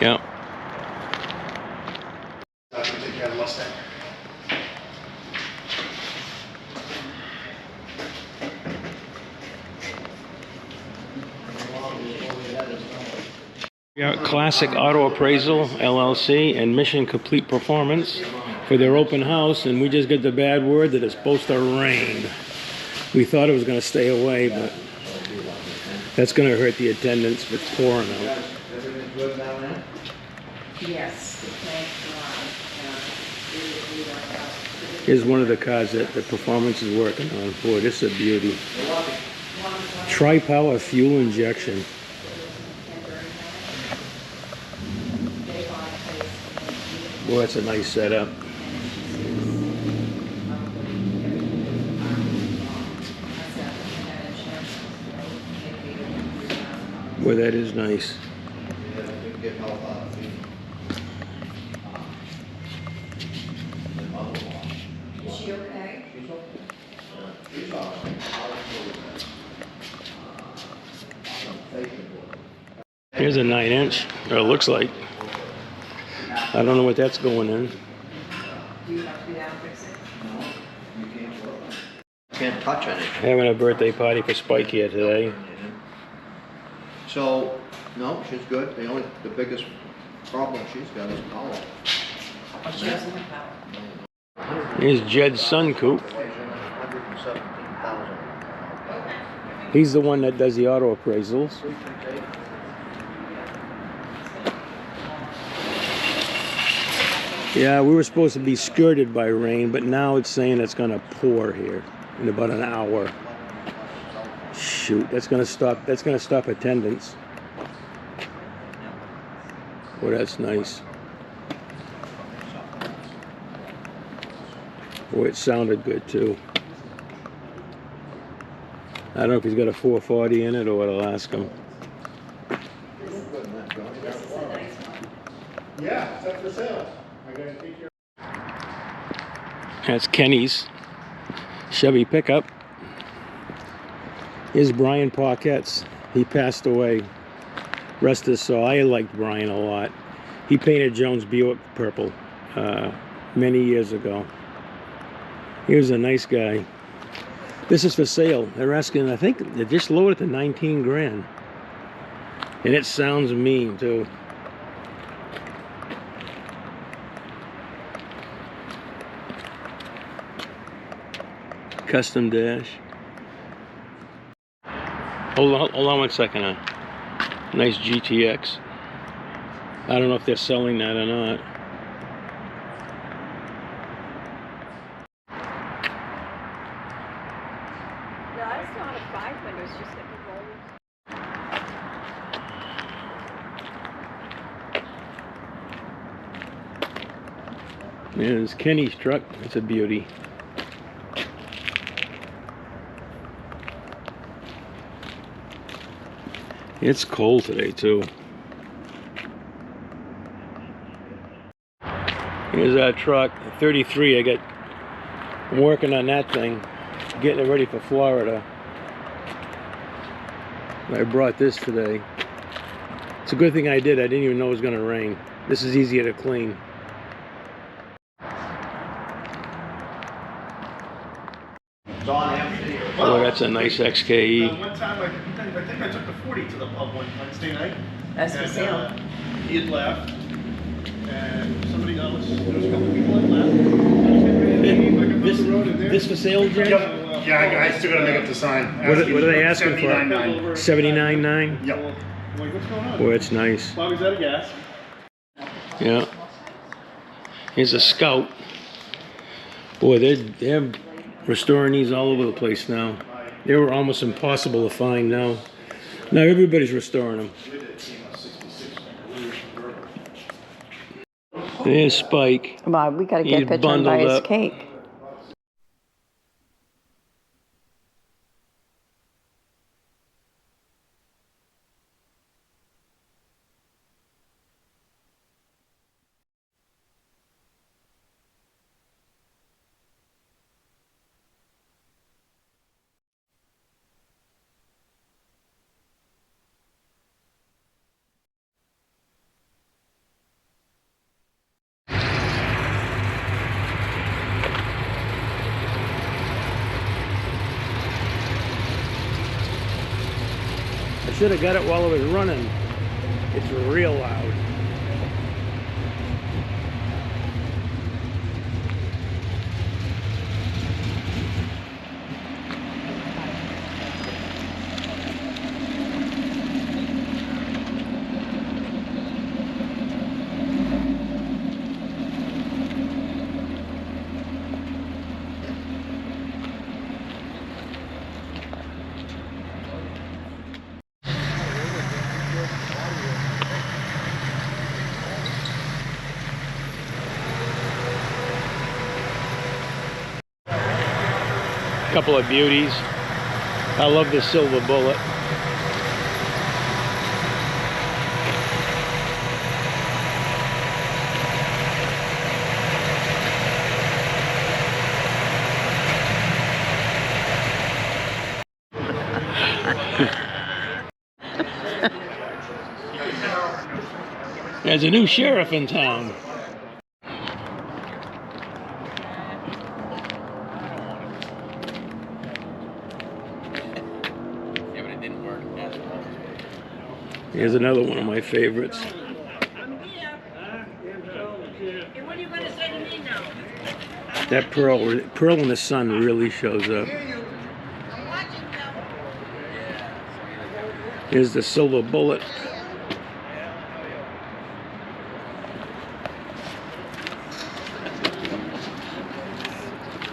Yeah. Take care of the Mustang. We got Classic Auto Appraisal, LLC, and Mission Complete Performance for their open house, and we just get the bad word that it's supposed to rain. We thought it was going to stay away, but that's going to hurt the attendance if it's pouring out. Everything's good down there? Yes, the plant Here's one of the cars that the Performance is working on. Boy, this is a beauty. Tri-power fuel injection. Boy, that's a nice setup. Boy, that is nice. Is she okay? Here's a 9-inch, or it looks like. I don't know what that's going in. Do you have to be down and fix it? No, you can't touch anything. Having a birthday party for Spike here today. So, no, she's good. The biggest problem she's got is power. Oh, she doesn't have power. Here's Jed's Sun Coupe. 117,000. He's the one that does the auto appraisals. Yeah, we were supposed to be skirted by rain, but now it's saying it's going to pour here in about an hour. Shoot, that's going to stop. That's going to stop attendance. Boy, that's nice. Boy, it sounded good too. I don't know if he's got a 440 in it or what. I'll ask him. Yeah, it's up for sale. I gotta take care. That's Kenny's Chevy pickup. Here's Brian Paquette's. He passed away. Rest his soul. I liked Brian a lot. He painted Jones Buick purple many years ago. He was a nice guy. This is for sale. They're asking, I think they just lowered it to 19 grand. And it sounds mean too. Custom dash. Hold on 1 second. Nice GTX. I don't know if they're selling that or not. No, it's not a 500, it's just like a roll. There's Kenny's truck. It's a beauty. It's cold today too. Here's our truck, 33. I'm working on that thing, getting it ready for Florida. I brought this today. It's a good thing I did. I didn't even know it was going to rain. This is easier to clean. Oh, that's a nice XKE. One time, I think I took the 40 to the pub one Wednesday night. That's for sale. He had left, and somebody else, there was a couple people that left. This for sale, Jay? Yep. Yeah, I still gotta make up the sign. What are they asking for? 79.9. 79.9? Yep. I'm like, what's going on? Boy, it's nice. Bobby's out of gas. Yeah. Here's a Scout. Boy, they're restoring these all over the place now. They were almost impossible to find now. Now everybody's restoring them. There's Spike. Bob, we gotta get He's a picture and buy bundled his up. cake. I should have got it while it was running. It's real loud. Couple of beauties. I love the silver bullet. There's a new sheriff in town. Here's another one of my favorites. And what are you going to say to me now? That pearl in the sun really shows up. Here's the silver bullet.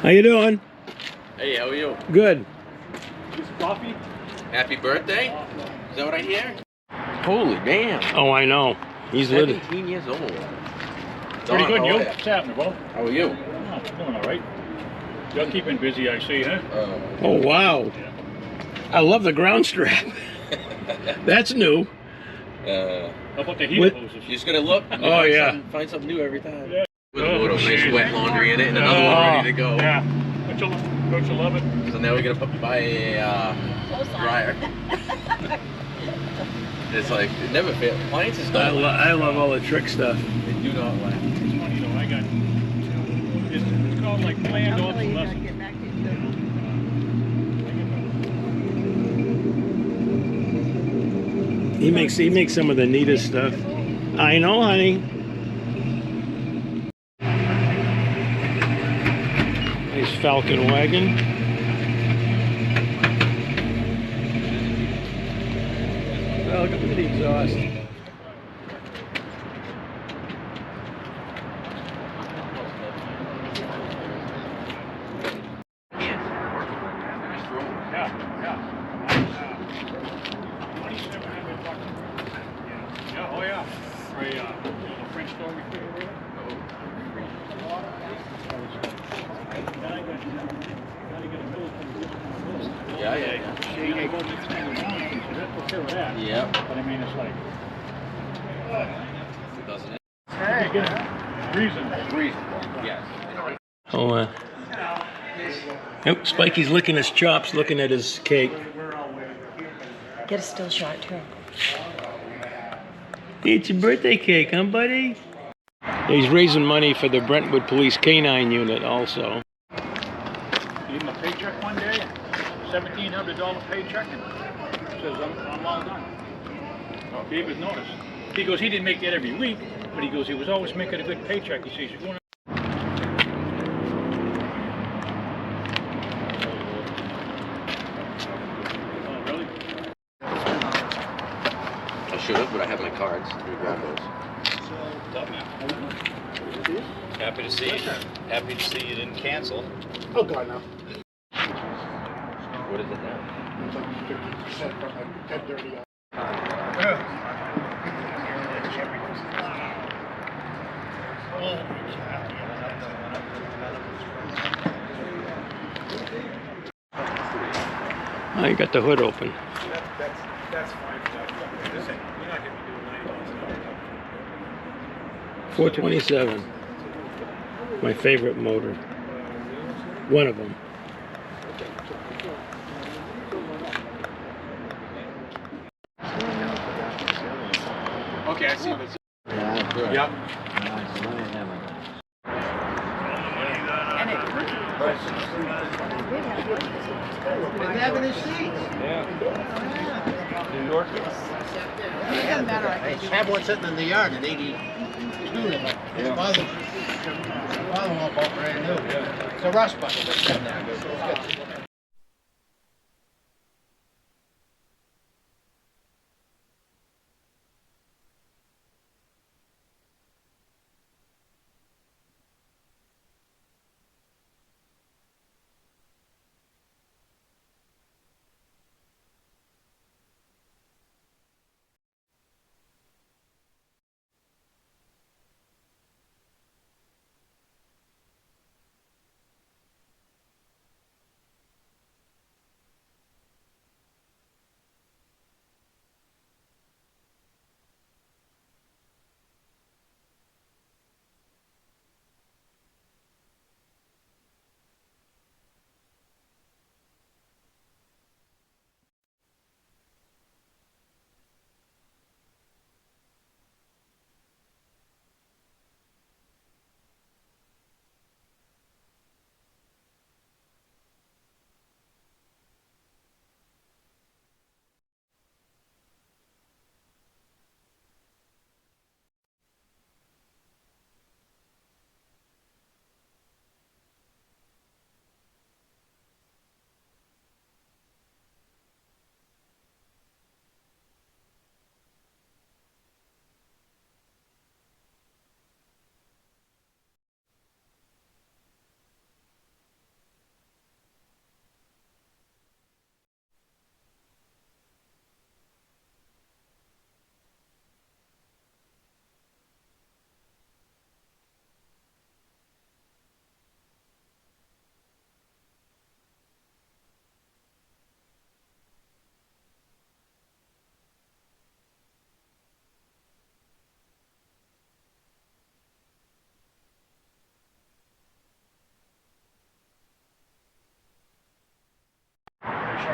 How you doing? Hey, how are you? Good. Coffee? Happy birthday? Is that what I hear? Holy damn. Oh, I know. He's lit. 17 years old. Pretty good, Don, you? how are ya? What's happening, Bo? How are you? Oh, doing all right. You're keeping busy, I see, huh? Oh, wow. I love the ground strap. That's new. How about the heater With- hoses? You just gotta look. and Oh, yeah. Find something new every time. Yeah. With a load of nice wet laundry in it and another one ready to go. Yeah. Don't you love it? So now we're gonna buy a dryer. It's like, it never fails. Appliances don't last. I love all the trick stuff. They do not last. It's funny though, I got, it's called like planned obsolescence. He makes some of the neatest stuff. I know, honey. Nice Falcon wagon. Oh, look at the exhaust. Yeah, oh yeah. For a French door refrigerator. Yeah. Yeah. But I mean, it's like, Doesn't it? you get a Reasonable. Yes. Oh, oh, Spikey's licking his chops, looking at his cake. Get a still shot, too. It's your birthday cake, huh, buddy? He's raising money for the Brentwood Police Canine Unit also. Gave him a paycheck one day, $1,700 paycheck, and says, I'm all done. Gave his notice. He goes, he didn't make that every week, but he goes, he was always making a good paycheck. He says, you're going oh, really? I should have, but I have my cards. Let me grab those. Happy to see you. Happy to see you didn't cancel. Oh, God, no. What is it now? It's like 50% from like 10:30 on. Oh, you got the hood open. That's fine. Listen, you're not going to be doing $90 427. My favorite motor. One of them. Okay, I see this. Yep. And it Been having his seats. New York. It doesn't matter. I I can do had it. one sitting in the yard in '82. His father-in-law bought brand new. It's a rust bucket that's sitting there. It's got-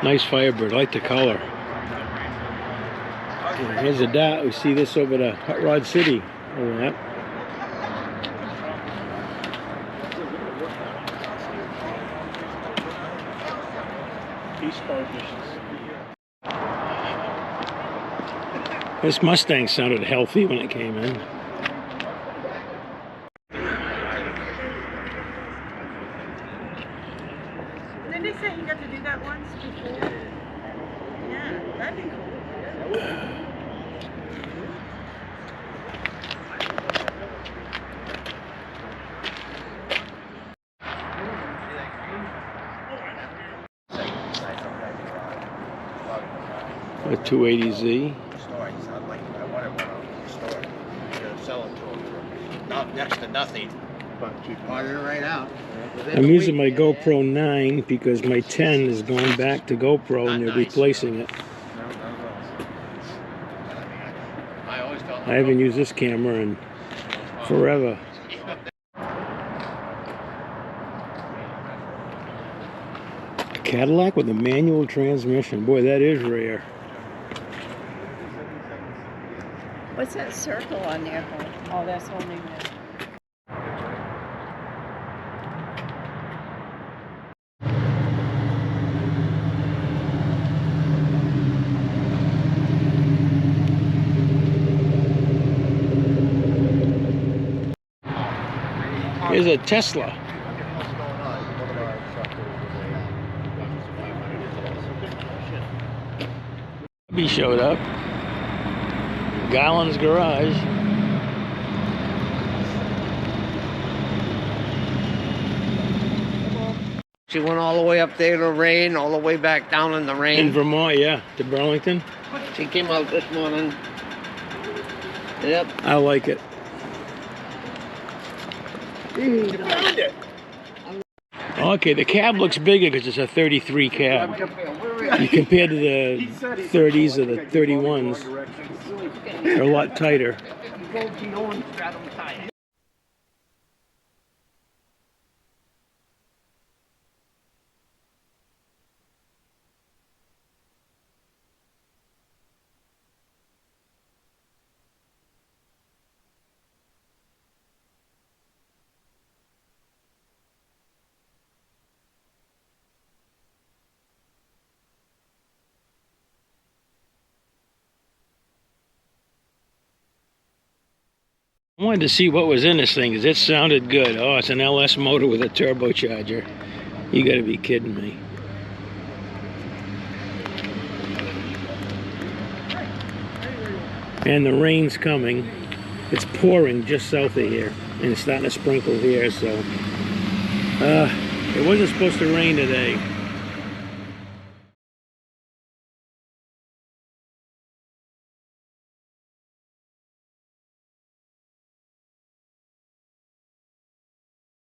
Nice Firebird. I like the color. And here's a dot. We see this over to Hot Rod City. Over that. This Mustang sounded healthy when it came in. Didn't they say he got to do that once before? Yeah, that'd be cool. A 280Z. Store. He said, I wanted one out of the store. I'm gonna sell it to him. Not next to nothing. Ordered it right out. I'm using my GoPro 9 because my 10 has gone back to GoPro and they're replacing it. I always felt I haven't used this camera in forever. A Cadillac with a manual transmission. Boy, that is rare. What's that circle on there for? Oh, that's holding it. Here's a Tesla. He showed up. Garland's garage. She went all the way up there to rain, all the way back down in the In rain. Vermont, yeah, to Burlington. She came out this morning. Yep. I like it. Okay, the cab looks bigger because it's a 33 cab. You compare to the 30s or the 31s, they're a lot tighter. I wanted to see what was in this thing because it sounded good. Oh, it's an LS motor with a turbocharger. You gotta be kidding me. And the rain's coming. It's pouring just south of here. And it's starting to sprinkle here, so. It wasn't supposed to rain today.